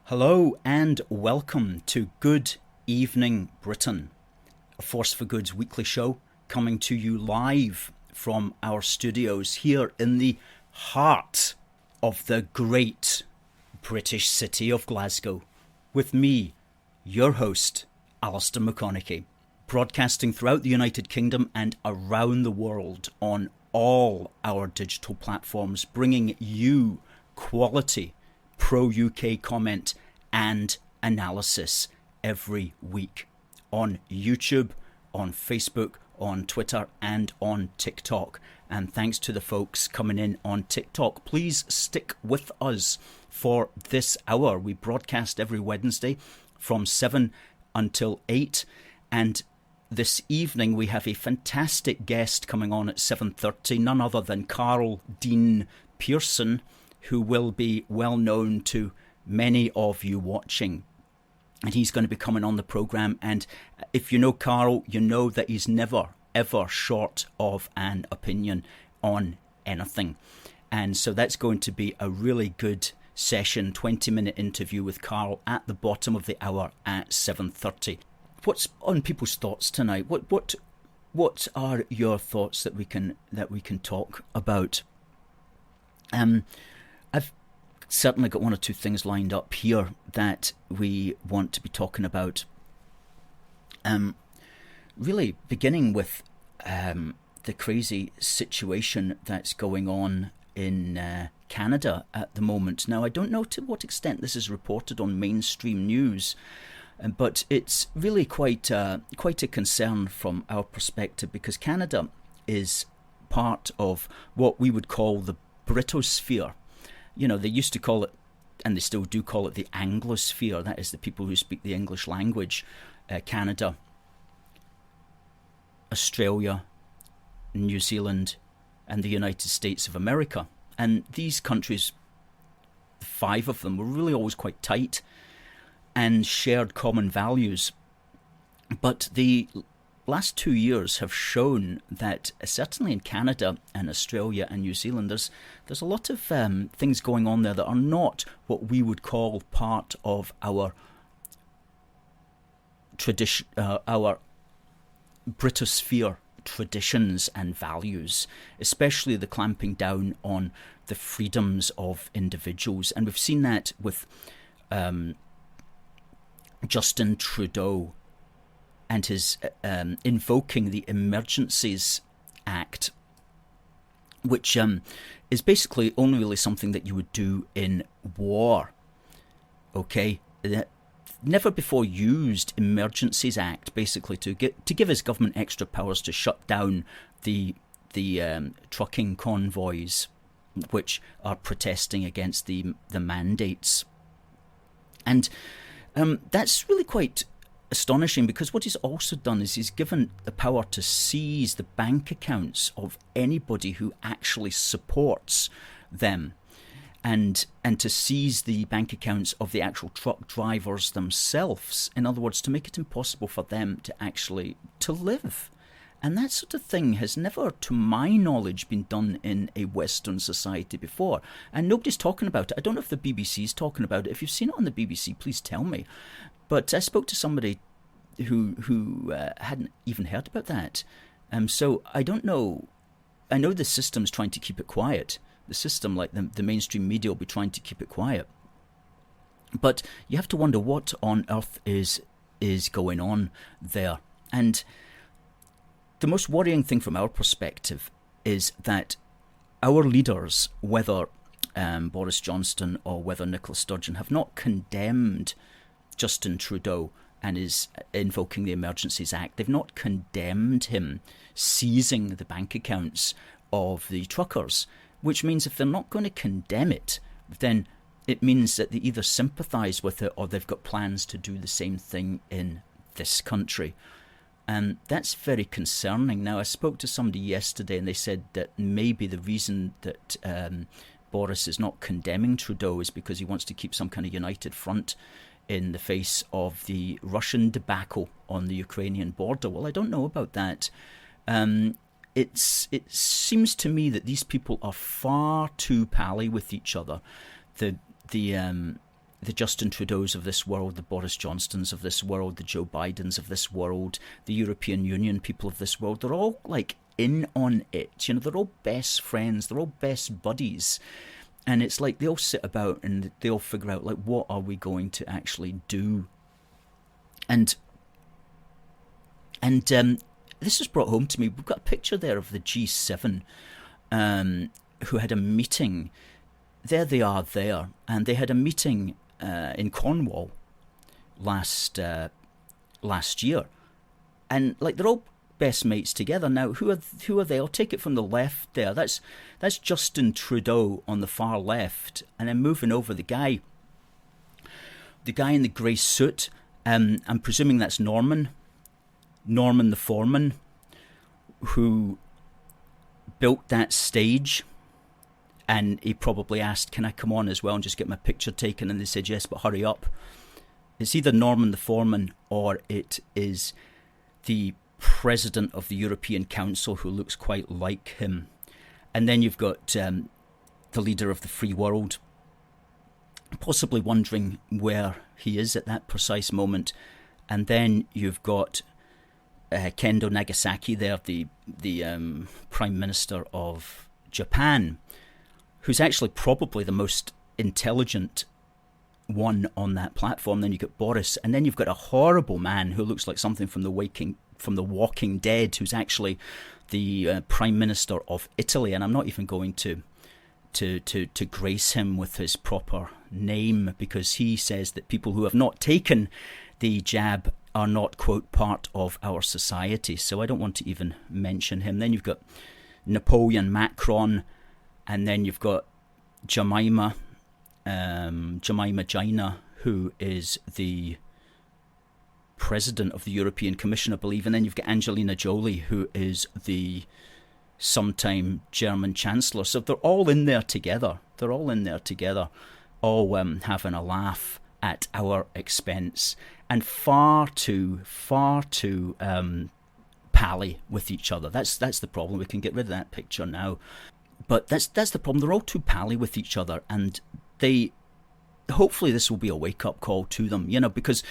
Hello and welcome to Good Evening Britain, a Force for Good's weekly show coming to you live from our studios here in the heart of the great British city of Glasgow, with me, your host, Alistair McConnachie, broadcasting throughout the United Kingdom and around the world on all our digital platforms, bringing you quality pro-UK comment and analysis every week on YouTube, on Facebook, on Twitter and on TikTok. And thanks to the folks coming in on TikTok. Please stick with us for this hour. We broadcast every Wednesday from 7 until 8. And this evening we have a fantastic guest coming on at 7:30, none other than Carl Dean Pearson, who will be well known to many of you watching. And he's going to be coming on the programme. And if you know Carl, you know that he's never, ever short of an opinion on anything. And so that's going to be a really good session, 20-minute interview with Carl at the bottom of the hour at 7:30. What's on people's thoughts tonight? What are your thoughts that we can talk about? I've certainly got one or two things lined up here that we want to be talking about. Really beginning with the crazy situation that's going on in Canada at the moment. Now, I don't know to what extent this is reported on mainstream news, but it's really quite a concern from our perspective, because Canada is part of what we would call the Brito-sphere. You know, they used to call it, and they still do call it, the Anglosphere. That is the people who speak the English language. Canada, Australia, New Zealand, and the United States of America. And these countries, 5 of them, were really always quite tight and shared common values. But the last 2 years have shown that certainly in Canada and Australia and New Zealand, there's a lot of things going on there that are not what we would call part of our tradition, our Brito-sphere traditions and values, especially the clamping down on the freedoms of individuals. And we've seen that with Justin Trudeau and his invoking the Emergencies Act, which is basically only really something that you would do in war. Okay, never before used Emergencies Act basically to give his government extra powers to shut down the trucking convoys which are protesting against the mandates, and that's really quite astonishing, because what he's also done is he's given the power to seize the bank accounts of anybody who actually supports them, and to seize the bank accounts of the actual truck drivers themselves. In other words, to make it impossible for them to actually to live. And that sort of thing has never, to my knowledge, been done in a Western society before. And nobody's talking about it. I don't know if the BBC's talking about it. If you've seen it on the BBC, please tell me. But I spoke to somebody who hadn't even heard about that. So I don't know. I know the system's trying to keep it quiet. The system, like the mainstream media, will be trying to keep it quiet. But you have to wonder what on earth is going on there. And the most worrying thing from our perspective is that our leaders, whether Boris Johnson or whether Nicola Sturgeon, have not condemned Justin Trudeau and is invoking the Emergencies Act. They've not condemned him seizing the bank accounts of the truckers, which means if they're not going to condemn it, then it means that they either sympathise with it or they've got plans to do the same thing in this country. And that's very concerning. Now, I spoke to somebody yesterday and they said that maybe the reason that Boris is not condemning Trudeau is because he wants to keep some kind of united front in the face of the Russian debacle on the Ukrainian border. Well, I don't know about that. It seems to me that these people are far too pally with each other. The the Justin Trudeaus of this world, the Boris Johnsons of this world, the Joe Bidens of this world, the European Union people of this world, they're all like in on it. They're all best friends, they're all best buddies. And it's like they all sit about and they all figure out, like, what are we going to actually do? And this is brought home to me. We've got a picture there of the G7 who had a meeting. There they are there. And they had a meeting in Cornwall last year. And, like, they're all best mates together. Now, who are they? I'll take it from the left there. That's Justin Trudeau on the far left. And then moving over, the guy in the grey suit, I'm presuming that's Norman the foreman, who built that stage, and he probably asked, can I come on as well and just get my picture taken? And they said yes, but hurry up. It's either Norman the foreman or it is the president of the European Council, who looks quite like him. And then you've got the leader of the free world, possibly wondering where he is at that precise moment. And then you've got Kendo Nagasaki there, the Prime Minister of Japan, who's actually probably the most intelligent one on that platform. Then you've got Boris, and then you've got a horrible man who looks like something from the Walking Dead, who's actually the Prime Minister of Italy. And I'm not even going to grace him with his proper name, because he says that people who have not taken the jab are not, quote, part of our society. So I don't want to even mention him. Then you've got Napoleon Macron, and then you've got Jemima Gina, who is the president of the European Commission, I believe. And then you've got Angelina Jolie, who is the sometime German Chancellor. So they're all in there together. All having a laugh at our expense, and far too pally with each other. That's the problem. We can get rid of that picture now, but that's the problem. They're all too pally with each other, and hopefully this will be a wake-up call to them, because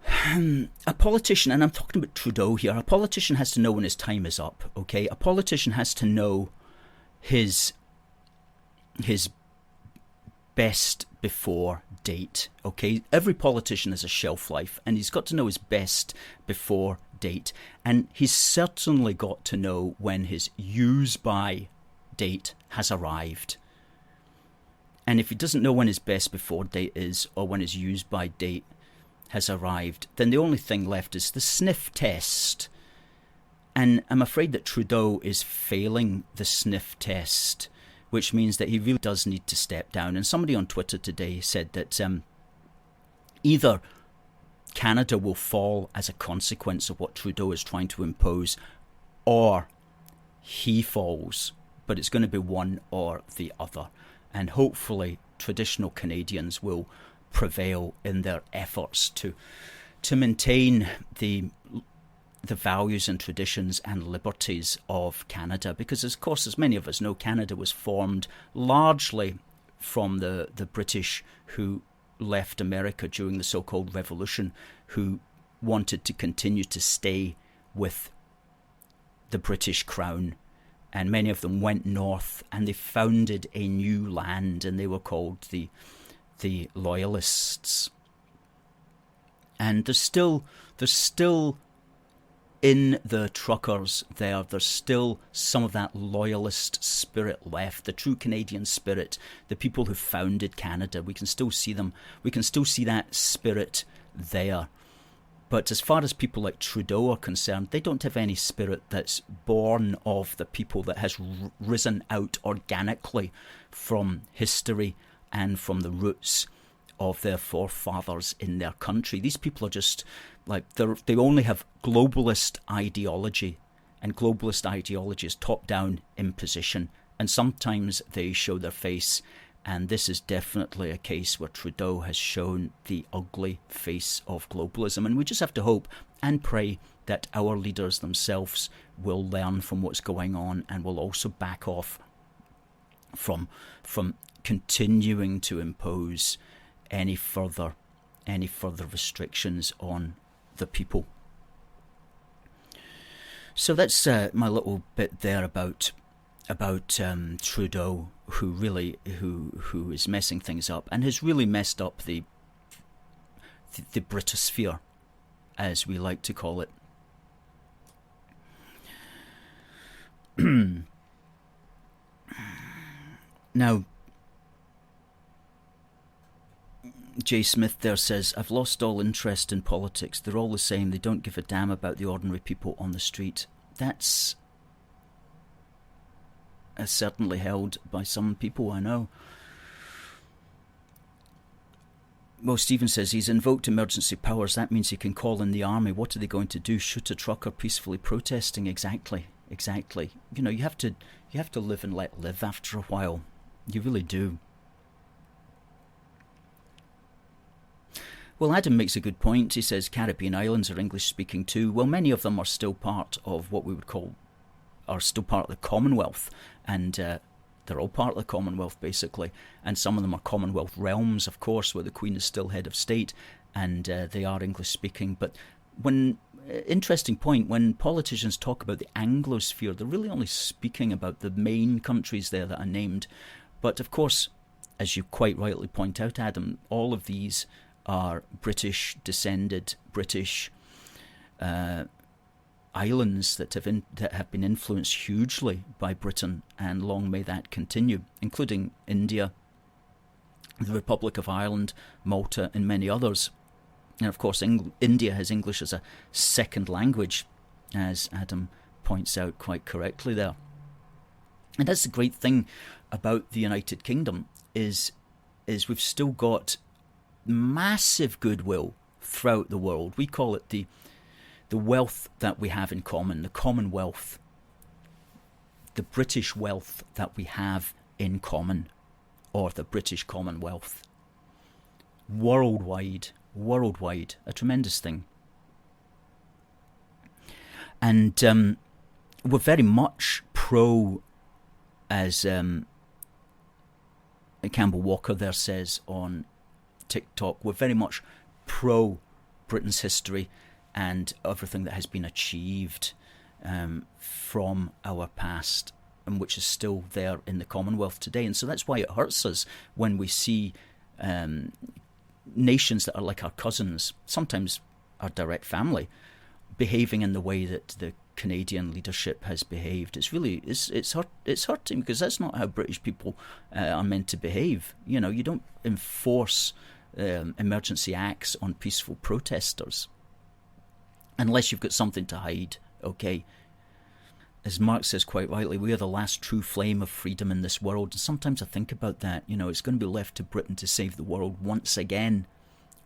a politician, and I'm talking about Trudeau here, a politician has to know when his time is up, okay? A politician has to know his best before date, okay? Every politician has a shelf life, and he's got to know his best before date, and he's certainly got to know when his use by date has arrived. And if he doesn't know when his best before date is, or when his use by date has arrived, then the only thing left is the sniff test. And I'm afraid that Trudeau is failing the sniff test, which means that he really does need to step down. And somebody on Twitter today said that either Canada will fall as a consequence of what Trudeau is trying to impose, or he falls, but it's going to be one or the other. And hopefully traditional Canadians will prevail in their efforts to maintain the values and traditions and liberties of Canada, because, of course, as many of us know, Canada was formed largely from the British who left America during the so-called Revolution, who wanted to continue to stay with the British Crown. And many of them went north and they founded a new land, and they were called the Loyalists. And there's still in the truckers there's still some of that loyalist spirit left, the true Canadian spirit, the people who founded Canada. We can still see them. We can still see that spirit there. But as far as people like Trudeau are concerned, they don't have any spirit that's born of the people that has risen out organically from history and from the roots of their forefathers in their country. These people are just like, they only have globalist ideology, and globalist ideology is top-down imposition, and sometimes they show their face. And this is definitely a case where Trudeau has shown the ugly face of globalism. And we just have to hope and pray that our leaders themselves will learn from what's going on, and will also back off from continuing to impose any further restrictions on the people. So that's my little bit there about Trudeau, who is messing things up and has really messed up the Brito-sphere, as we like to call it. Now, Jay Smith there says, I've lost all interest in politics. They're all the same. They don't give a damn about the ordinary people on the street. That's certainly held by some people I know. Well, Stephen says he's invoked emergency powers. That means he can call in the army. What are they going to do? Shoot a trucker peacefully protesting? Exactly. You know, you have to live and let live after a while. You really do. Well, Adam makes a good point. He says Caribbean islands are English-speaking too. Well, many of them are still part of what we would call, are still part of the Commonwealth, and they're all part of the Commonwealth, basically. And some of them are Commonwealth realms, of course, where the Queen is still head of state, and they are English-speaking. But interesting point, when politicians talk about the Anglosphere, they're really only speaking about the main countries there that are named. But, of course, as you quite rightly point out, Adam, all of these are British-descended, British islands that have been influenced hugely by Britain, and long may that continue, including India, the Republic of Ireland, Malta, and many others. And of course, India has English as a second language, as Adam points out quite correctly there. And that's the great thing about the United Kingdom, is we've still got massive goodwill throughout the world. We call it the wealth that we have in common, the Commonwealth, the British wealth that we have in common, or the British Commonwealth. Worldwide, a tremendous thing. And we're very much pro, as Campbell Walker there says on TikTok, we're very much pro Britain's history and everything that has been achieved from our past, and which is still there in the Commonwealth today. And so that's why it hurts us when we see nations that are like our cousins, sometimes our direct family, behaving in the way that the Canadian leadership has behaved. It's really it's hurting, because that's not how British people are meant to behave. You know, you don't enforce emergency acts on peaceful protesters unless you've got something to hide. Okay, as Mark says quite rightly, we are the last true flame of freedom in this world. And sometimes I think about that. You know, it's going to be left to Britain to save the world once again.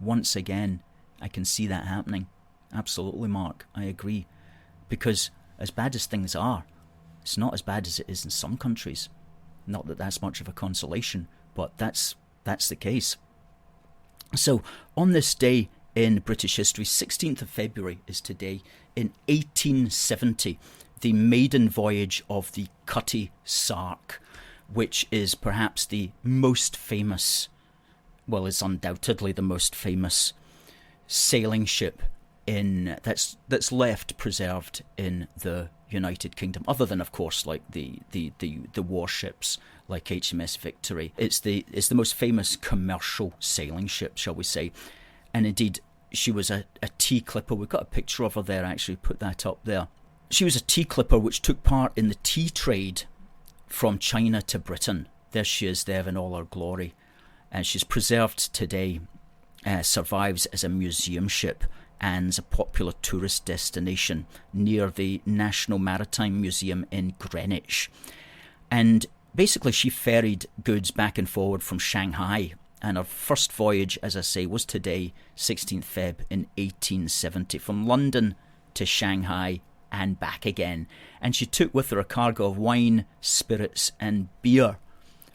I can see that happening. Absolutely, Mark, I agree. Because as bad as things are, it's not as bad as it is in some countries. Not that that's much of a consolation, but that's the case. So on this day in British history, 16th of February is today, in 1870, the maiden voyage of the Cutty Sark, which is perhaps the most famous, well, it's undoubtedly the most famous sailing ship that's left preserved in the United Kingdom, other than, of course, like the warships like HMS Victory. It's the most famous commercial sailing ship, shall we say. And indeed, she was a tea clipper. We've got a picture of her there, actually, put that up there. She was a tea clipper which took part in the tea trade from China to Britain. There she is there in all her glory. And she's preserved today, survives as a museum ship and is a popular tourist destination near the National Maritime Museum in Greenwich. And basically she ferried goods back and forward from Shanghai, and her first voyage, as I say, was today, 16th Feb in 1870, from London to Shanghai and back again. And she took with her a cargo of wine, spirits and beer,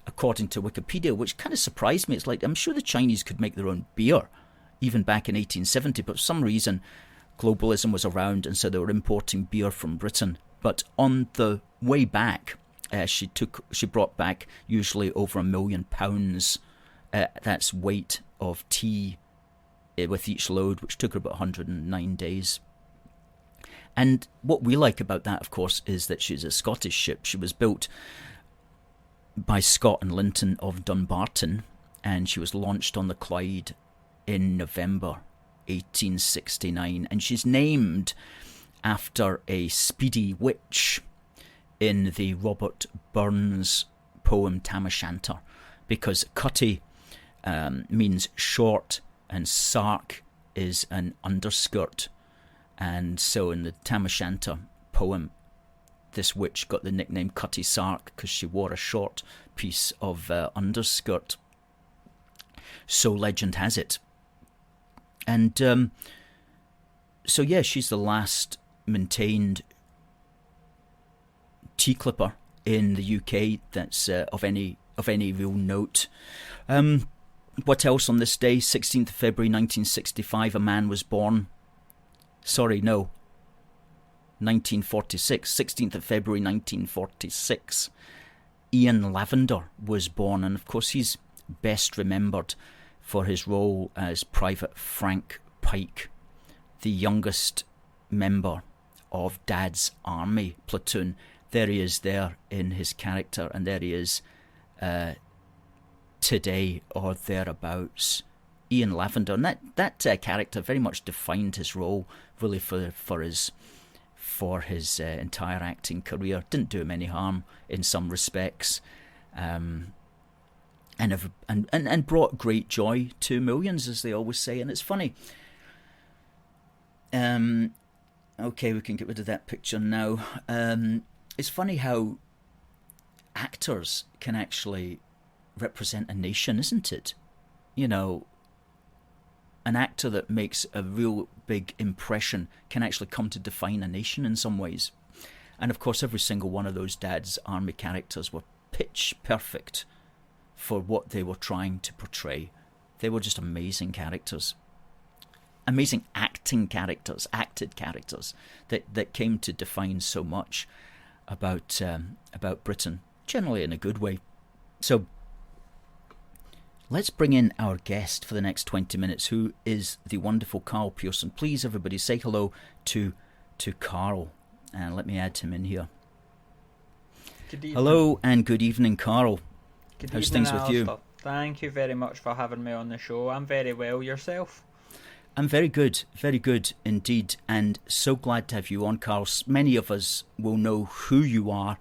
according to Wikipedia, which kind of surprised me. It's like, I'm sure the Chinese could make their own beer even back in 1870, but for some reason globalism was around, and so they were importing beer from Britain. But on the way back, she brought back usually over £1 million, that's weight of tea with each load, which took her about 109 days. And what we like about that, of course, is that she's a Scottish ship. She was built by Scott and Linton of Dunbarton, and she was launched on the Clyde in November 1869. And she's named after a speedy witch in the Robert Burns poem Tam O'Shanter, because cutty means short and sark is an underskirt. And so in the Tam O'Shanter poem, this witch got the nickname Cutty Sark because she wore a short piece of underskirt. So legend has it. And so yeah, she's the last maintained tea clipper in the UK that's of any real note. What else on this day? 16th of February 1965, a man was born. Sorry, no. 1946. 16th of February 1946. Ian Lavender was born, and of course he's best remembered for his role as Private Frank Pike, the youngest member of Dad's army platoon. There he is there in his character, and there he is today or thereabouts. Ian Lavender, and that character very much defined his role, really for his entire acting career. Didn't do him any harm in some respects, and brought great joy to millions, as they always say. And it's funny. Okay, we can get rid of that picture now. It's funny how actors can actually represent a nation, isn't it? You know, an actor that makes a real big impression can actually come to define a nation in some ways. And of course, every single one of those Dad's Army characters were pitch perfect for what they were trying to portray. They were just amazing characters. Amazing acting characters, acted characters that came to define so much about Britain, generally in a good way. So let's bring in our guest for the next 20 minutes, who is the wonderful Carl Pearson. Please, everybody, say hello to Carl. And let me add him in here. Good evening. Hello and good evening, Carl. Good How's evening, things with you? Alistair. Thank you very much for having me on the show. I'm very well. Yourself? I'm very good indeed, and so glad to have you on, Carl. Many of us will know who you are,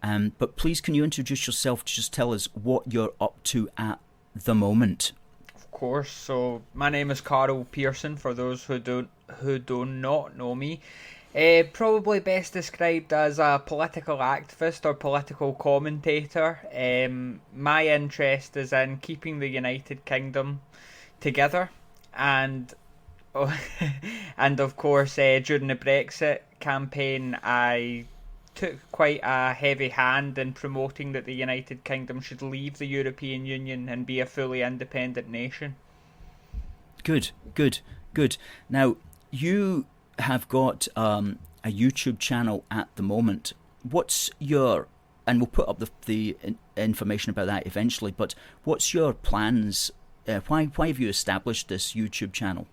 but please can you introduce yourself to just tell us what you're up to at the moment? Of course. So my name is Carl Pearson, for those who do not know me. Probably best described as a political activist or political commentator. My interest is in keeping the United Kingdom together, and of course during the Brexit campaign I took quite a heavy hand in promoting that the United Kingdom should leave the European Union and be a fully independent nation. Good. Now, you have got a YouTube channel at the moment. What's your, and we'll put up the information about that eventually, but what's your plans? Why have you established this YouTube channel?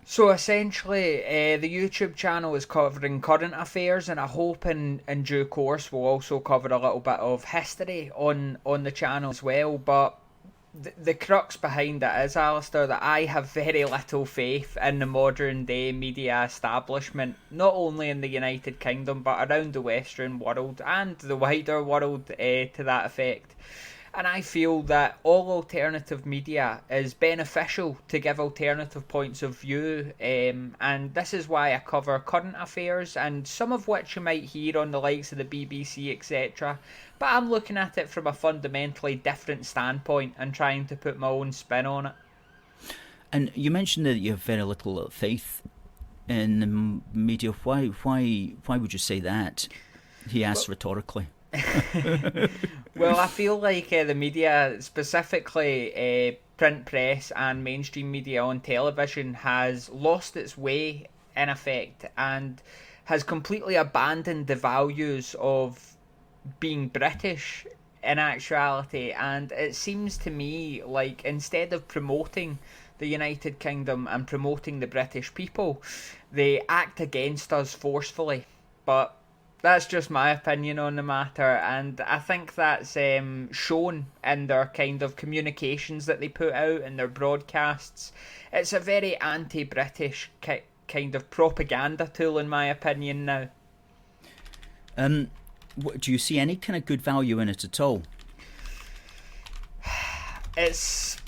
So essentially, the YouTube channel is covering current affairs, and I hope in due course we'll also cover a little bit of history on the channel as well. But the crux behind it is, Alistair, that I have very little faith in the modern day media establishment, not only in the United Kingdom but around the Western world and the wider world to that effect. And I feel that all alternative media is beneficial to give alternative points of view, and this is why I cover current affairs, and some of which you might hear on the likes of the BBC, etc. But I'm looking at it from a fundamentally different standpoint and trying to put my own spin on it. And you mentioned that you have very little faith in the media. Why would you say that? He asked rhetorically. Well, I feel like the media, specifically print press and mainstream media on television, has lost its way in effect and has completely abandoned the values of being British in actuality, and it seems to me like instead of promoting the United Kingdom and promoting the British people, they act against us forcefully. But that's just my opinion on the matter, and I think that's shown in their kind of communications that they put out in their broadcasts. It's a very anti-British kind of propaganda tool, in my opinion, now. Do you see any kind of good value in it at all? It's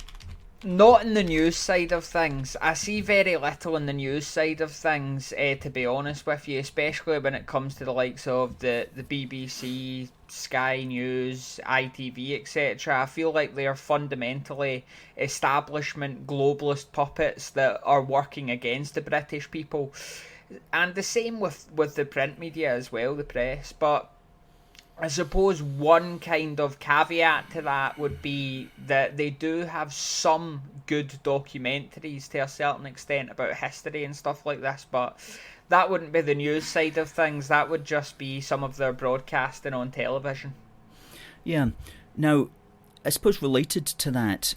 not in the news side of things. I see very little in the news side of things, to be honest with you, especially when it comes to the likes of the BBC, Sky News, ITV, etc. I feel like they are fundamentally establishment globalist puppets that are working against the British people. And the same with the print media as well, the press. But I suppose one kind of caveat to that would be that they do have some good documentaries to a certain extent about history and stuff like this, but that wouldn't be the news side of things. That would just be some of their broadcasting on television. Yeah. Now, I suppose related to that,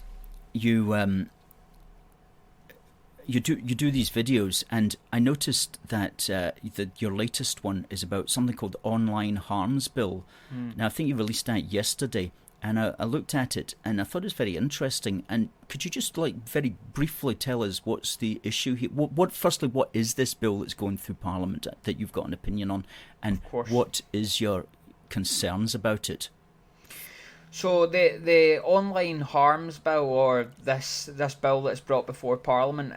you do these videos, and I noticed that your latest one is about something called the Online Harms Bill. Now, I think you released that yesterday, and I looked at it, and I thought it was very interesting. And could you just very briefly tell us what's the issue here? Firstly, what is this bill that's going through Parliament that you've got an opinion on, and what is your concerns about it? So the Online Harms Bill, or this bill that's brought before Parliament,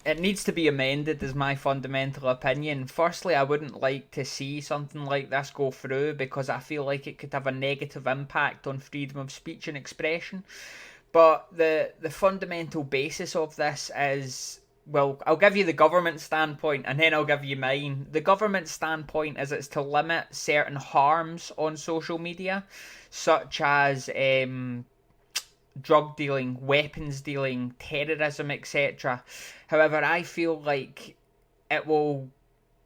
it needs to be amended, is my fundamental opinion. Firstly, I wouldn't like to see something like this go through because I feel like it could have a negative impact on freedom of speech and expression. But the fundamental basis of this is, well, I'll give you the government standpoint and then I'll give you mine. The government standpoint is it's to limit certain harms on social media, such as drug dealing, weapons dealing, terrorism, etc. However, I feel like it will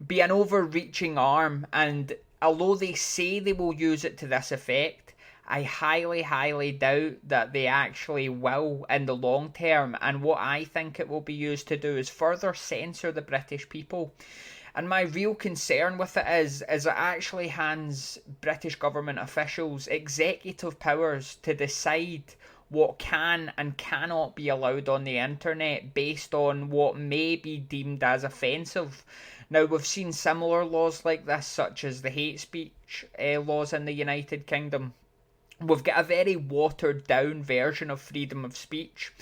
be an overreaching arm, and although they say they will use it to this effect, I highly, highly doubt that they actually will in the long term. And what I think it will be used to do is further censor the British people. And my real concern with it is it actually hands British government officials executive powers to decide what can and cannot be allowed on the internet based on what may be deemed as offensive. Now, we've seen similar laws like this, such as the hate speech laws in the United Kingdom. We've got a very watered down version of freedom of speech.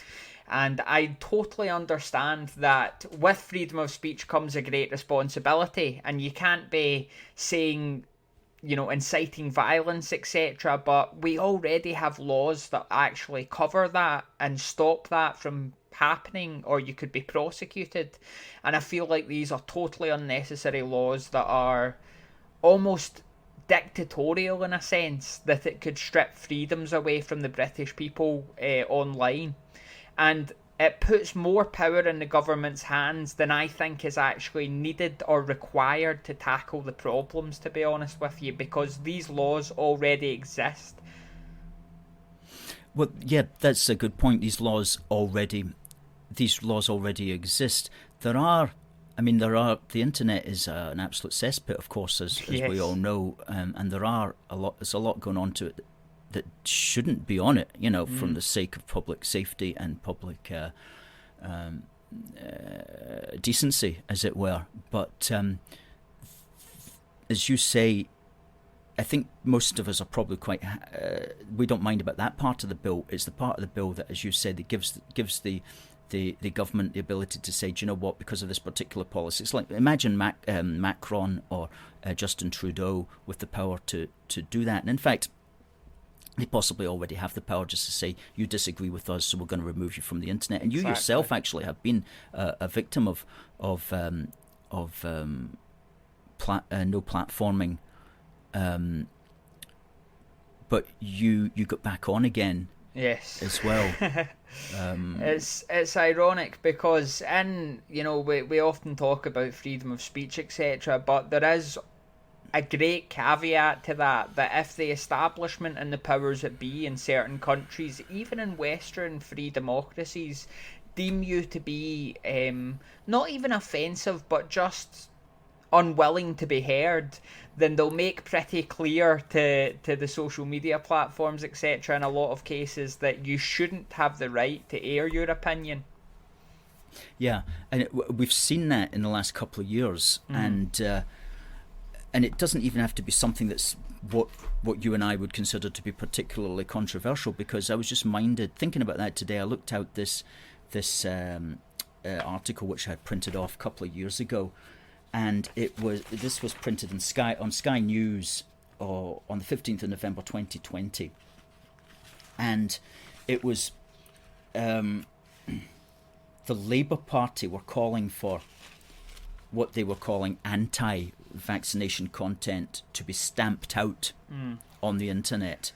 And I totally understand that with freedom of speech comes a great responsibility, and you can't be saying, inciting violence, etc. But we already have laws that actually cover that and stop that from happening, or you could be prosecuted. And I feel like these are totally unnecessary laws that are almost dictatorial in a sense, that it could strip freedoms away from the British people online. And it puts more power in the government's hands than I think is actually needed or required to tackle the problems, to be honest with you, because these laws already exist. Well, yeah, that's a good point. These laws already exist. The internet is an absolute cesspit, of course, as we all know, and there's a lot going on to it that shouldn't be on it, from the sake of public safety and public decency, as it were. But as you say, I think most of us are probably quite. We don't mind about that part of the bill. It's the part of the bill that, as you said, that gives the government the ability to say, do you know what, because of this particular policy. It's like, imagine Macron or Justin Trudeau with the power to do that. And in fact, they possibly already have the power just to say, you disagree with us, so we're going to remove you from the internet. And you yourself actually have been a victim of no platforming, but you got back on again. Yes, as well. It's ironic because we often talk about freedom of speech, etc., but there is a great caveat to that if the establishment and the powers that be in certain countries, even in Western free democracies, deem you to be not even offensive but just unwilling to be heard, then they'll make pretty clear to the social media platforms, etc., in a lot of cases, that you shouldn't have the right to air your opinion. Yeah, and we've seen that in the last couple of years, and it doesn't even have to be something that's what you and I would consider to be particularly controversial, because I was just thinking about that today. I looked out this article which I had printed off a couple of years ago, and this was printed on Sky News on the 15th of November 2020, and it was the Labour Party were calling for what they were calling anti-vaccination content to be stamped out on the internet,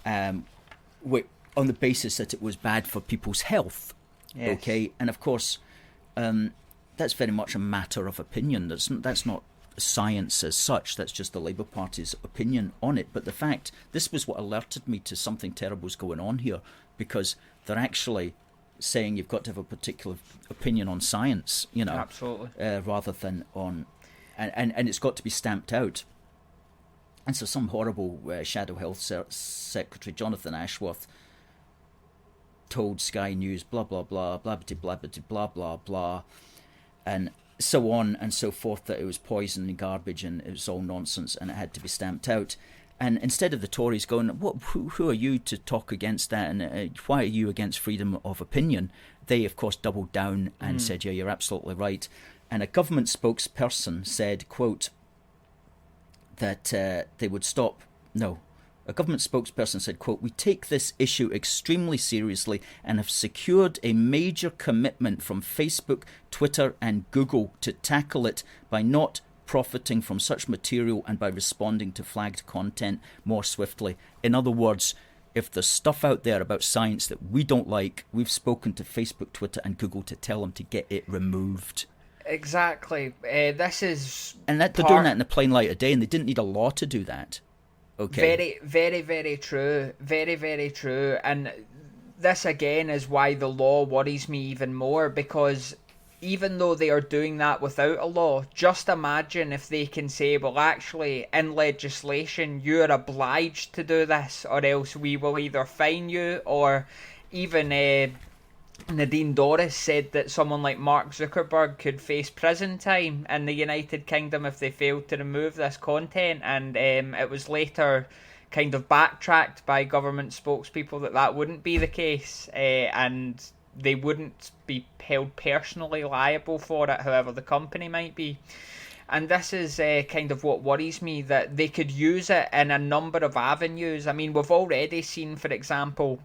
on the basis that it was bad for people's health. Yes. Okay, and of course, that's very much a matter of opinion. That's not science as such. That's just the Labour Party's opinion on it. But this was what alerted me to something terrible's going on here, because they're actually saying you've got to have a particular opinion on science, absolutely, rather than on, and it's got to be stamped out. And so some horrible Shadow Health Secretary Jonathan Ashworth told Sky News blah blah blah blah blah blah blah blah blah, and so on and so forth, that it was poison and garbage and it was all nonsense and it had to be stamped out. And instead of the Tories going, who are you to talk against that, and why are you against freedom of opinion, they of course doubled down and said, yeah, you're absolutely right. And a government spokesperson said, quote, that they would stop. No, a government spokesperson said, quote, we take this issue extremely seriously and have secured a major commitment from Facebook, Twitter and Google to tackle it by not profiting from such material and by responding to flagged content more swiftly. In other words, if there's stuff out there about science that we don't like, we've spoken to Facebook, Twitter and Google to tell them to get it removed. Exactly. This is... And they're doing that in the plain light of day, and they didn't need a law to do that. Okay. Very, very, very true. Very, very true. And this, again, is why the law worries me even more, because even though they are doing that without a law, just imagine if they can say, well, actually, in legislation, you're obliged to do this, or else we will either fine you, or even Nadine Dorris said that someone like Mark Zuckerberg could face prison time in the United Kingdom if they failed to remove this content, and it was later kind of backtracked by government spokespeople that wouldn't be the case, and they wouldn't be held personally liable for it, however the company might be. And this is kind of what worries me, that they could use it in a number of avenues. I mean, we've already seen, for example,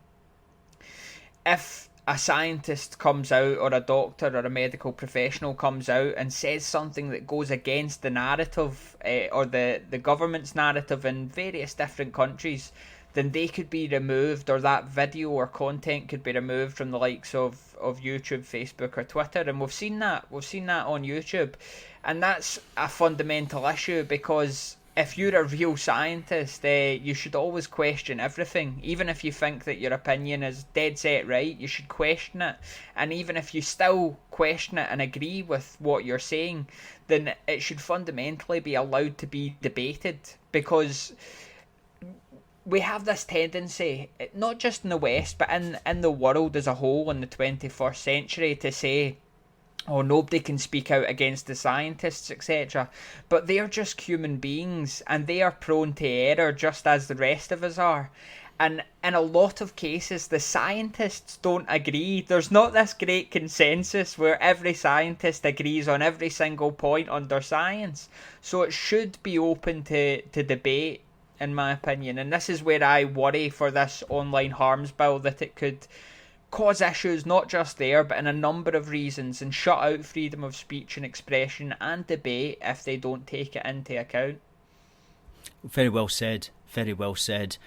if a scientist comes out, or a doctor or a medical professional comes out and says something that goes against the narrative or the government's narrative in various different countries, then they could be removed, or that video or content could be removed from the likes of YouTube, Facebook or Twitter. And we've seen that on YouTube. And that's a fundamental issue, because if you're a real scientist, you should always question everything. Even if you think that your opinion is dead set right, you should question it. And even if you still question it and agree with what you're saying, then it should fundamentally be allowed to be debated. Because we have this tendency, not just in the West, but in the world as a whole in the 21st century, to say, oh, nobody can speak out against the scientists, etc. But they are just human beings, and they are prone to error just as the rest of us are. And in a lot of cases, the scientists don't agree. There's not this great consensus where every scientist agrees on every single point under science. So it should be open to debate, in my opinion. And this is where I worry for this online harms bill, that it could cause issues not just there but in a number of reasons, and shut out freedom of speech and expression and debate if they don't take it into account. Very well said, very well said.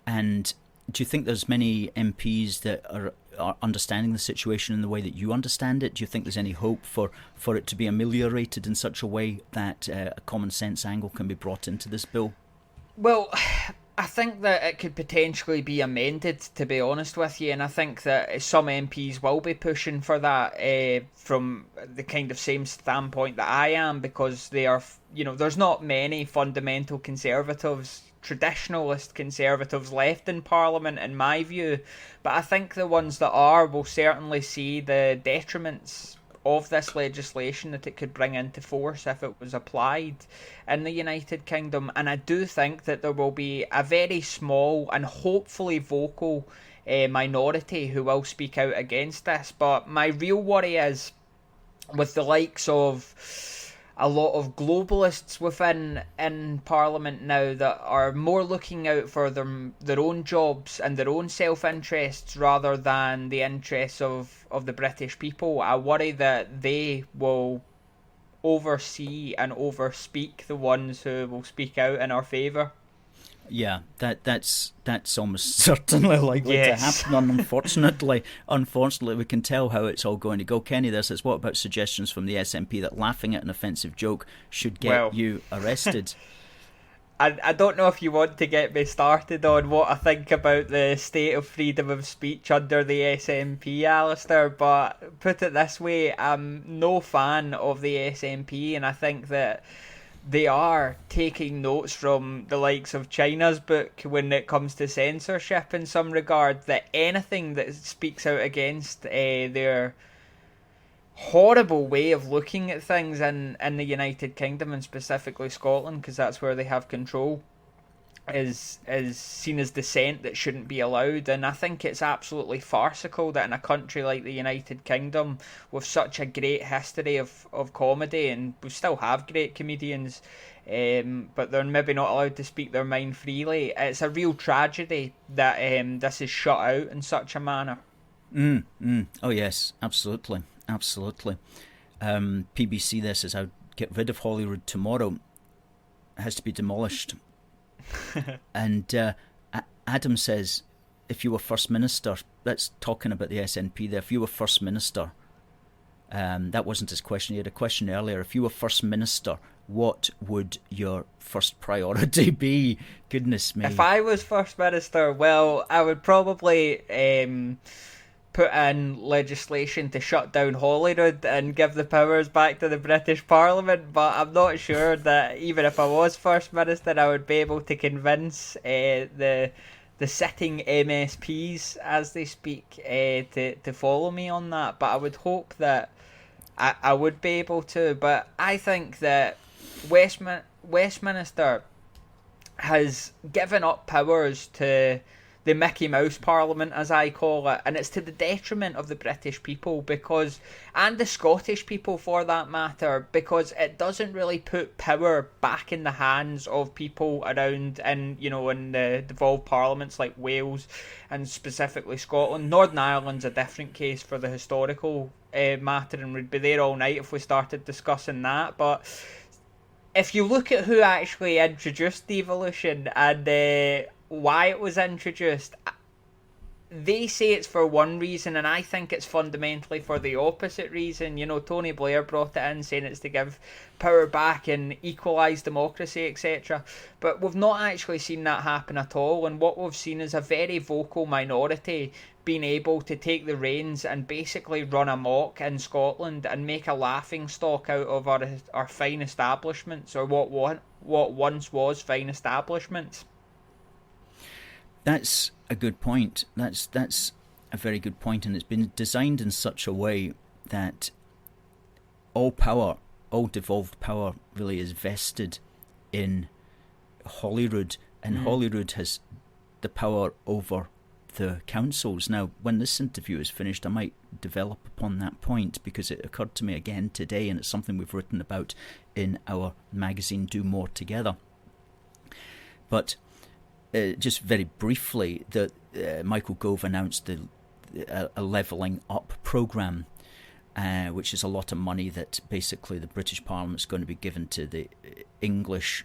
And do you think there's many MPs that understanding the situation in the way that you understand it? Do you think there's any hope for it to be ameliorated in such a way that a common sense angle can be brought into this bill? Well, I think that it could potentially be amended, to be honest with you, and I think that some MPs will be pushing for that from the kind of same standpoint that I am, because they are, there's not many fundamental conservatives, traditionalist conservatives left in Parliament, in my view, but I think the ones that are will certainly see the detriments of this legislation that it could bring into force if it was applied in the United Kingdom. And I do think that there will be a very small and hopefully vocal minority who will speak out against this. But my real worry is with the likes of a lot of globalists in Parliament now that are more looking out for their own jobs and their own self-interests rather than the interests of the British people. I worry that they will oversee and overspeak the ones who will speak out in our favour. Yeah, that's almost certainly likely to happen. And unfortunately, we can tell how it's all going to go. Kenny, it's what about suggestions from the SNP that laughing at an offensive joke should get you arrested? I don't know if you want to get me started on what I think about the state of freedom of speech under the SNP, Alistair, but put it this way, I'm no fan of the SNP, and I think that they are taking notes from the likes of China's book when it comes to censorship in some regard, that anything that speaks out against their horrible way of looking at things in the United Kingdom, and specifically Scotland, because that's where they have control, is seen as dissent that shouldn't be allowed. And I think it's absolutely farcical that in a country like the United Kingdom, with such a great history of comedy, and we still have great comedians, but they're maybe not allowed to speak their mind freely, it's a real tragedy that this is shut out in such a manner. Oh yes, absolutely. PBC there says, I'd get rid of Holyrood tomorrow. It has to be demolished. And Adam says, if you were First Minister, that's talking about the SNP there, if you were First Minister, that wasn't his question, he had a question earlier, if you were First Minister, what would your first priority be? Goodness me. If I was First Minister, well, I would probably put in legislation to shut down Holyrood and give the powers back to the British Parliament, but I'm not sure that even if I was First Minister I would be able to convince the sitting MSPs, as they speak, to follow me on that. But I would hope that I would be able to. But I think that Westminster has given up powers to the Mickey Mouse Parliament, as I call it, and it's to the detriment of the British people, and the Scottish people for that matter, because it doesn't really put power back in the hands of people around in the devolved parliaments like Wales and specifically Scotland. Northern Ireland's a different case for the historical matter, and we'd be there all night if we started discussing that. But if you look at who actually introduced devolution and why it was introduced, they say it's for one reason, and I think it's fundamentally for the opposite reason. Tony Blair brought it in saying it's to give power back and equalise democracy, etc. But we've not actually seen that happen at all, and what we've seen is a very vocal minority being able to take the reins and basically run amok in Scotland and make a laughing stock out of our fine establishments, or what once was fine establishments. That's a good point. That's a very good point, and it's been designed in such a way that all devolved power really is vested in Holyrood, and Holyrood has the power over the councils. Now, when this interview is finished, I might develop upon that point, because it occurred to me again today, and it's something we've written about in our magazine Do More Together. But just very briefly, that Michael Gove announced a levelling up programme, which is a lot of money that basically the British Parliament is going to be given to the English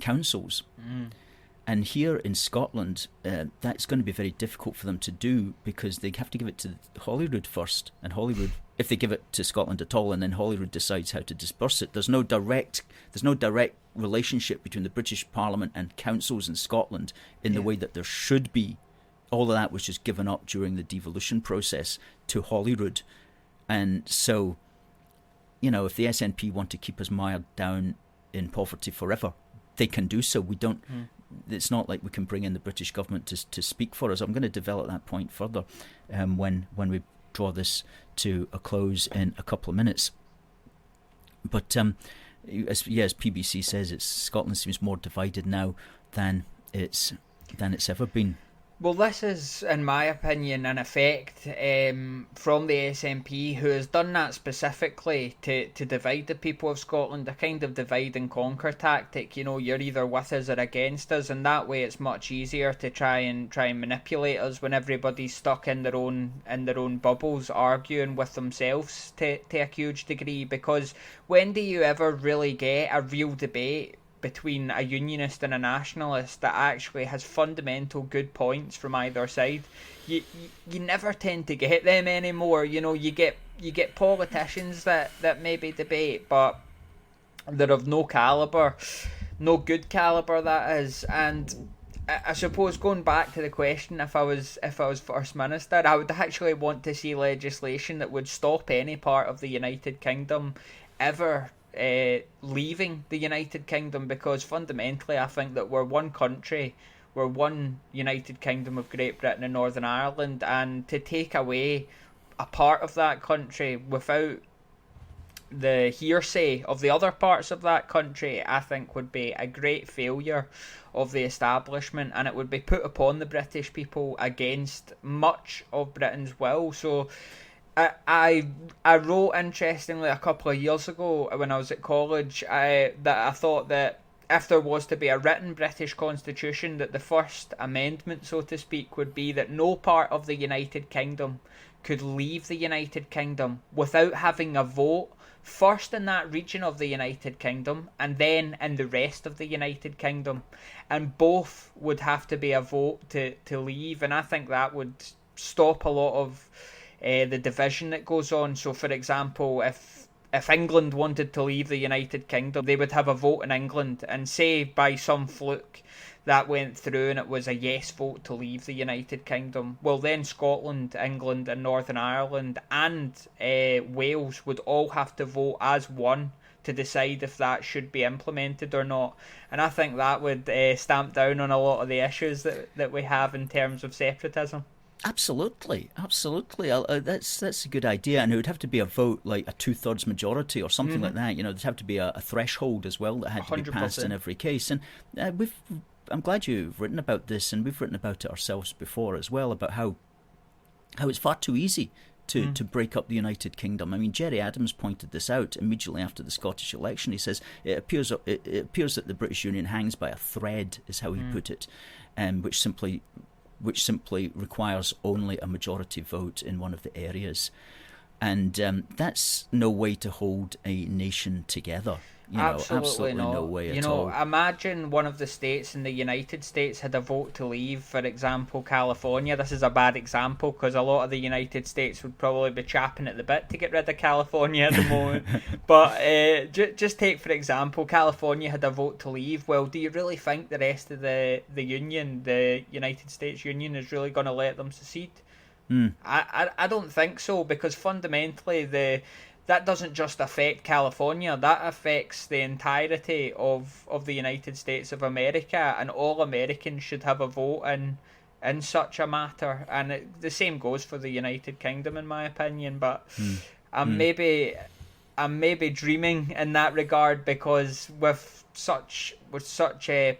councils. And here in Scotland, that's going to be very difficult for them to do, because they have to give it to Holyrood first. And Holyrood, if they give it to Scotland at all, and then Holyrood decides how to disperse it, there's no direct relationship between the British Parliament and councils in Scotland in the way that there should be. All of that was just given up during the devolution process to Holyrood. And so, if the SNP want to keep us mired down in poverty forever, they can do so. We don't. It's not like we can bring in the British government to speak for us. I'm going to develop that point further when we draw this to a close in a couple of minutes. But as PBC says, Scotland seems more divided now than it's ever been. Well, this is, in my opinion, an effect from the SNP, who has done that specifically to divide the people of Scotland, a kind of divide and conquer tactic. You're either with us or against us, and that way it's much easier to try and manipulate us when everybody's stuck in their own bubbles, arguing with themselves to a huge degree. Because when do you ever really get a real debate between a unionist and a nationalist that actually has fundamental good points from either side? You never tend to get them anymore. You get politicians that maybe debate, but they're of no calibre, no good calibre, that is. And I suppose, going back to the question, if I was First Minister, I would actually want to see legislation that would stop any part of the United Kingdom ever leaving the United Kingdom, because fundamentally I think that we're one country, we're one United Kingdom of Great Britain and Northern Ireland, and to take away a part of that country without the hearsay of the other parts of that country, I think would be a great failure of the establishment, and it would be put upon the British people against much of Britain's will. So I wrote, interestingly, a couple of years ago when I was at college, that I thought that if there was to be a written British Constitution, that the first amendment, so to speak, would be that no part of the United Kingdom could leave the United Kingdom without having a vote, first in that region of the United Kingdom and then in the rest of the United Kingdom. And both would have to be a vote to leave, and I think that would stop a lot of the division that goes on. So, for example, if England wanted to leave the United Kingdom, they would have a vote in England, and say by some fluke that went through and it was a yes vote to leave the United Kingdom, well then Scotland, England and Northern Ireland and Wales would all have to vote as one to decide if that should be implemented or not. And I think that would stamp down on a lot of the issues that we have in terms of separatism. Absolutely. That's a good idea, and it would have to be a vote like a 2/3 majority or something like that. There'd have to be a threshold as well that had to be passed 100%. in every case. And I'm glad you've written about this, and we've written about it ourselves before as well, about how it's far too easy to break up the United Kingdom. I mean, Gerry Adams pointed this out immediately after the Scottish election. He says it appears that the British Union hangs by a thread, is how he put it, which simply requires only a majority vote in one of the areas. And that's no way to hold a nation together. Absolutely no way at all. Imagine one of the states in the United States had a vote to leave, for example, California. This is a bad example because a lot of the United States would probably be chapping at the bit to get rid of California at the moment. But just take, for example, California had a vote to leave. Well, do you really think the rest of the Union, the United States Union, is really going to let them secede? I don't think so, because fundamentally that doesn't just affect California, that affects the entirety of the United States of America, and all Americans should have a vote in such a matter. And the same goes for the United Kingdom, in my opinion. But I'm maybe dreaming in that regard, because with such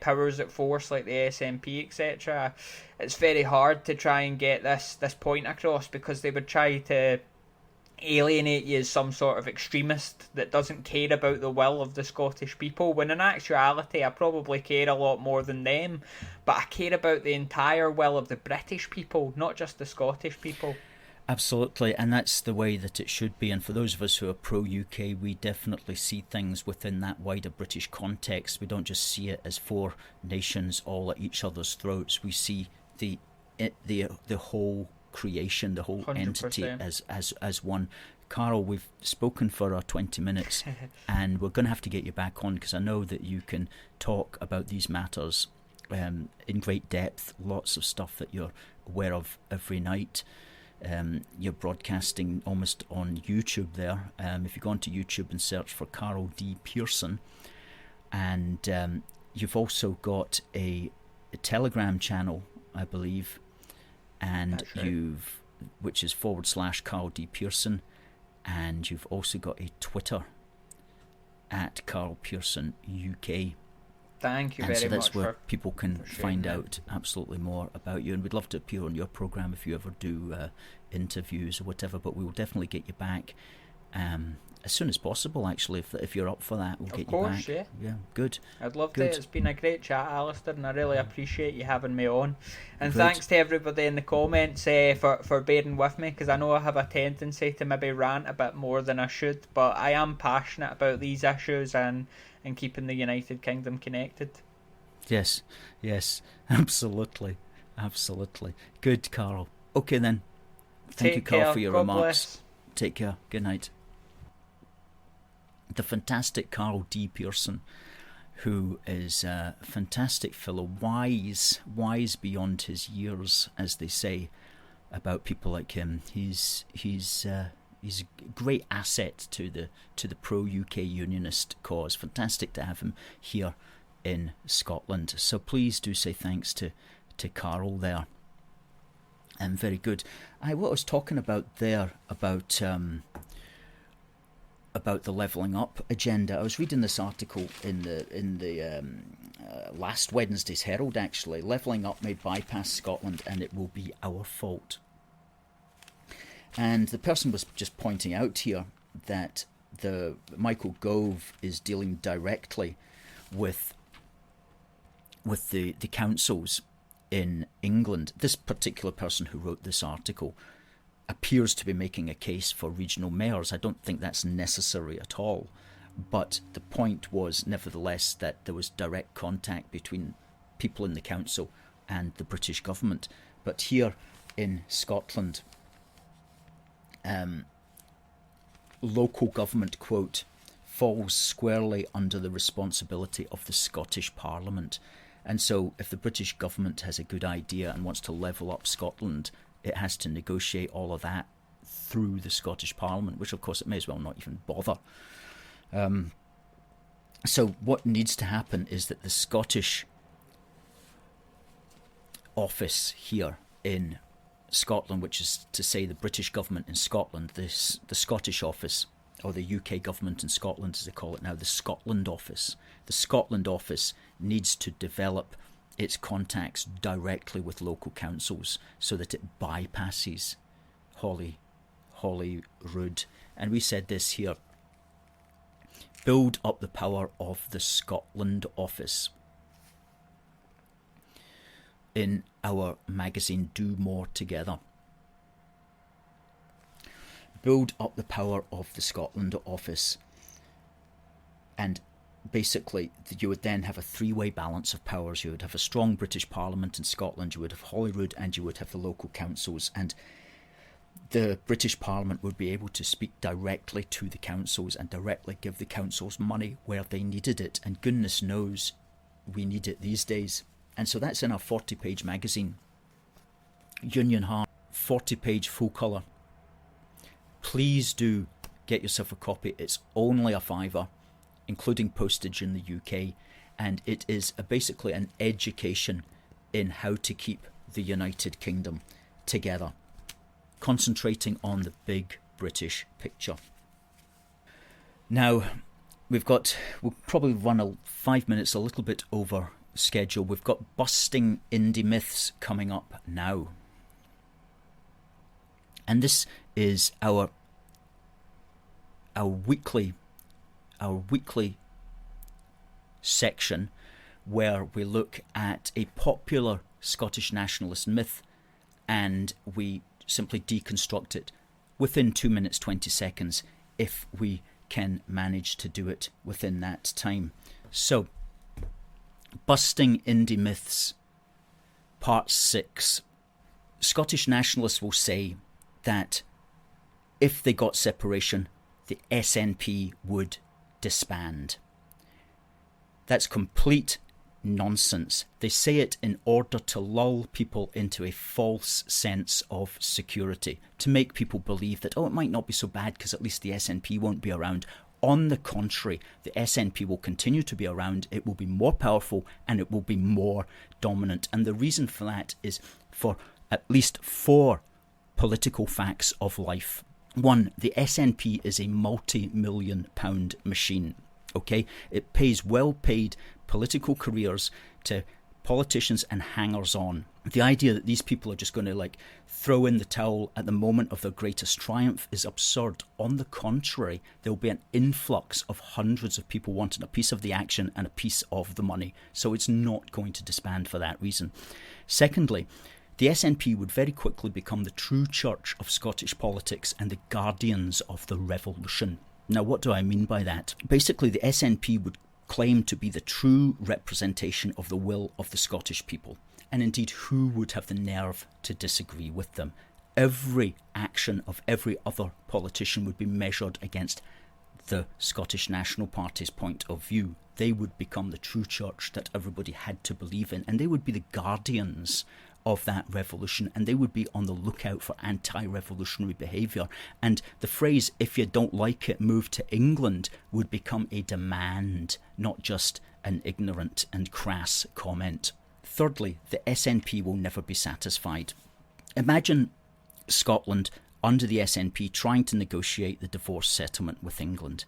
powers at force like the SNP, etc., it's very hard to try and get this point across, because they would try to alienate you as some sort of extremist that doesn't care about the will of the Scottish people, when in actuality I probably care a lot more than them, but I care about the entire will of the British people, not just the Scottish people. Absolutely, and that's the way that it should be. And for those of us who are pro-UK, we definitely see things within that wider British context. We don't just see it as four nations all at each other's throats. We see the whole creation, the whole 100%. entity as one. Carl, we've spoken for our 20 minutes, and we're going to have to get you back on, because I know that you can talk about these matters in great depth. Lots of stuff that you're aware of every night. You're broadcasting almost on YouTube there. If you go onto YouTube and search for Carl Dean Pearson, and you've also got a Telegram channel, I believe, and right. which is / Carl D Pearson, and you've also got a Twitter at Carl Pearson UK. Thank you and very so that's much where for people can find that. out absolutely more about you, and we'd love to appear on your program if you ever do interviews or whatever, but we will definitely get you back as soon as possible. Actually, if you're up for that, we'll get you back. Yeah, good. I'd love Good. to. It's been a great chat, Alistair, and I really appreciate you having me on. And Great. thanks to everybody in the comments for bearing with me, because I know I have a tendency to maybe rant a bit more than I should, but I am passionate about these issues and keeping the United Kingdom connected. Yes, absolutely. Good, Carl. Okay then. Thank you, Carl, for your God remarks. Bless. Take care. Good night. The fantastic Carl D. Pearson, who is a fantastic fellow, wise beyond his years, as they say about people like him. He's a great asset to the pro-UK Unionist cause. Fantastic to have him here in Scotland. So please do say thanks to Carl there. And very good. What I was talking about there about the levelling up agenda. I was reading this article in the last Wednesday's Herald, actually. Levelling up may bypass Scotland and it will be our fault. And the person was just pointing out here that the Michael Gove is dealing directly with the councils in England. This particular person who wrote this article appears to be making a case for regional mayors. I don't think that's necessary at all, but the point was nevertheless that there was direct contact between people in the council and the British government. But here in Scotland, local government, quote, falls squarely under the responsibility of the Scottish Parliament. And so if the British government has a good idea and wants to level up Scotland, it has to negotiate all of that through the Scottish Parliament, which of course it may as well not even bother. So what needs to happen is that the Scottish office here in Scotland, which is to say the British government in Scotland, the Scottish office, or the UK government in Scotland as they call it now, the Scotland office. The Scotland office needs to develop its contacts directly with local councils so that it bypasses Holyrood. And we said this here: build up the power of the Scotland office. In our magazine, Do More Together. Build up the power of the Scotland office, and basically you would then have a three-way balance of powers. You would have a strong British Parliament in Scotland, you would have Holyrood, and you would have the local councils, and the British Parliament would be able to speak directly to the councils and directly give the councils money where they needed it, and goodness knows we need it these days. And so that's in our 40-page magazine, Union Heart, 40-page full colour. Please do get yourself a copy. It's only a £5, including postage in the UK, and it is basically an education in how to keep the United Kingdom together, concentrating on the big British picture. Now, we'll probably run 5 minutes a little bit over schedule. We've got Busting Indie Myths coming up now. And this is our weekly section where we look at a popular Scottish nationalist myth and we simply deconstruct it within 2 minutes 20 seconds if we can manage to do it within that time. So, busting indie myths, part 6. Scottish nationalists will say that if they got separation, the SNP would disband. That's complete nonsense. They say it in order to lull people into a false sense of security, to make people believe that, oh, it might not be so bad because at least the SNP won't be around. On the contrary, the SNP will continue to be around, it will be more powerful, and it will be more dominant. And the reason for that is for at least 4 political facts of life. 1, the SNP is a multi-million pound machine. Okay, it pays well-paid political careers to politicians and hangers-on. The idea that these people are just going to throw in the towel at the moment of their greatest triumph is absurd. On the contrary, there will be an influx of hundreds of people wanting a piece of the action and a piece of the money. So it's not going to disband for that reason. Secondly, the SNP would very quickly become the true church of Scottish politics and the guardians of the revolution. Now, what do I mean by that? Basically, the SNP would claim to be the true representation of the will of the Scottish people. And indeed, who would have the nerve to disagree with them? Every action of every other politician would be measured against the Scottish National Party's point of view. They would become the true church that everybody had to believe in, and they would be the guardians of that revolution, and they would be on the lookout for anti-revolutionary behaviour. And the phrase, if you don't like it, move to England, would become a demand, not just an ignorant and crass comment. Thirdly, the SNP will never be satisfied. Imagine Scotland under the SNP trying to negotiate the divorce settlement with England.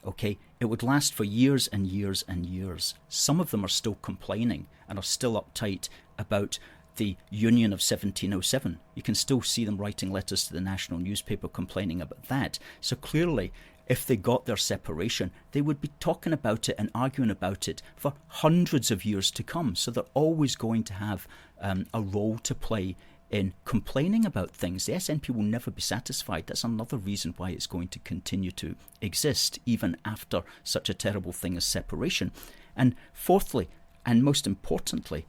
Okay, it would last for years and years and years. Some of them are still complaining and are still uptight about the Union of 1707. You can still see them writing letters to the national newspaper complaining about that. So clearly, if they got their separation, they would be talking about it and arguing about it for hundreds of years to come. So they're always going to have a role to play in complaining about things. The SNP will never be satisfied. That's another reason why it's going to continue to exist, even after such a terrible thing as separation. And fourthly, and most importantly,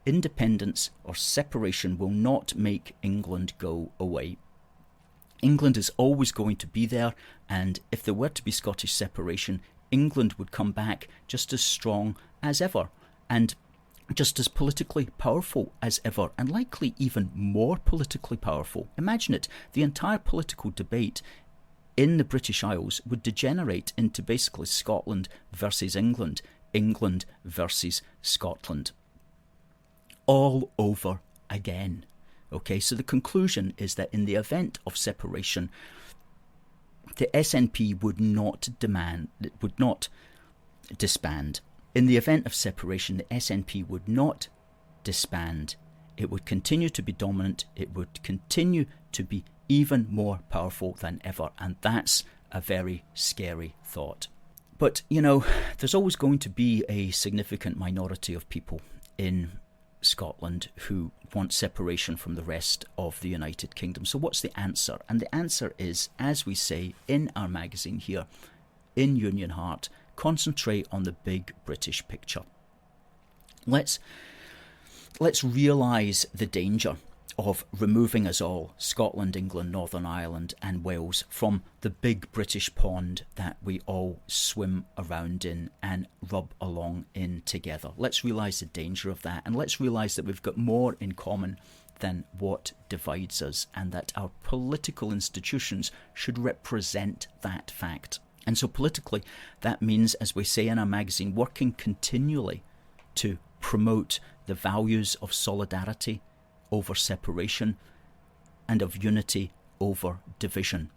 independence or separation will not make England go away. England is always going to be there, and if there were to be Scottish separation, England would come back just as strong as ever, and just as politically powerful as ever, and likely even more politically powerful. Imagine it, the entire political debate in the British Isles would degenerate into basically Scotland versus England, England versus Scotland. All over again. Okay, so the conclusion is that in the event of separation, the SNP would not disband. In the event of separation, the SNP would not disband. It would continue to be dominant. It would continue to be even more powerful than ever. And that's a very scary thought. But, there's always going to be a significant minority of people in Scotland who want separation from the rest of the United Kingdom. So what's the answer? And the answer is, as we say in our magazine here, in Union Heart, concentrate on the big British picture. Let's realise the danger of removing us all, Scotland, England, Northern Ireland and Wales, from the big British pond that we all swim around in and rub along in together. Let's realise the danger of that, and let's realise that we've got more in common than what divides us, and that our political institutions should represent that fact. And so politically, that means, as we say in our magazine, working continually to promote the values of solidarity over separation and of unity over division.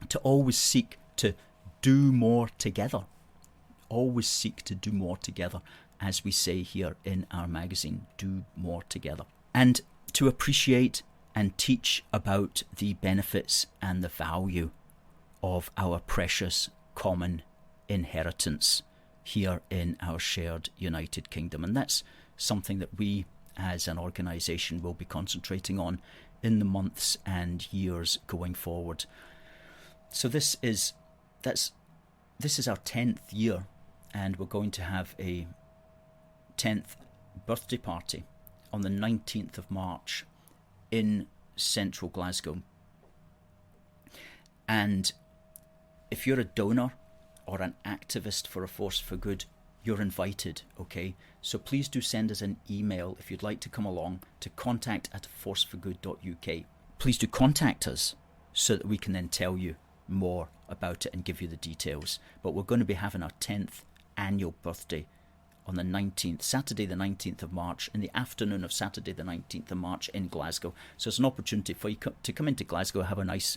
To always seek to do more together. Always seek to do more together, as we say here in our magazine, do more together. And to appreciate and teach about the benefits and the value of our precious common inheritance here in our shared United Kingdom. And that's something that we as an organisation will be concentrating on in the months and years going forward. So this is our 10th year, and we're going to have a 10th birthday party on the 19th of March in central Glasgow. And if you're a donor or an activist for a force for good, you're invited, okay? So please do send us an email if you'd like to come along to contact@forceforgood.uk. Please do contact us so that we can then tell you more about it and give you the details. But we're going to be having our 10th annual birthday on the 19th, Saturday the 19th of March, in the afternoon of Saturday the 19th of March in Glasgow. So it's an opportunity for you to come into Glasgow, have a nice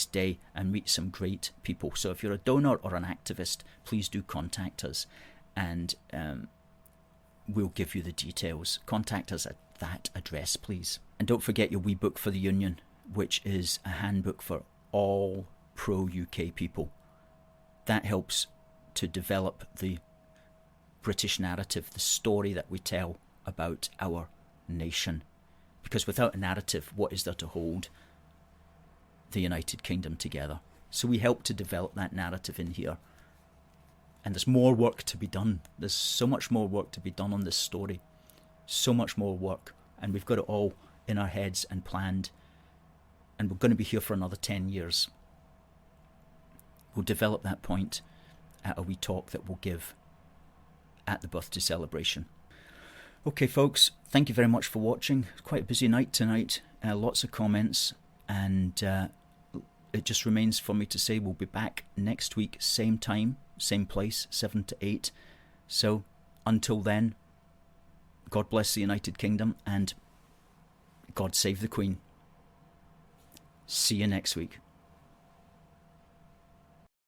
day and meet some great people. So if you're a donor or an activist, please do contact us, and we'll give you the details. Contact us at that address, please. And don't forget your wee book for the Union, which is a handbook for all pro-UK people. That helps to develop the British narrative, the story that we tell about our nation. Because without a narrative, what is there to hold the United Kingdom together? So we help to develop that narrative in here. And there's more work to be done. There's so much more work to be done on this story. So much more work. And we've got it all in our heads and planned. And we're going to be here for another 10 years. We'll develop that point at a wee talk that we'll give at the birthday celebration. Okay, folks, thank you very much for watching. It's quite a busy night tonight. Lots of comments, and it just remains for me to say we'll be back next week, same time, same place, 7 to 8. So until then, God bless the United Kingdom, and God save the Queen. See you next week.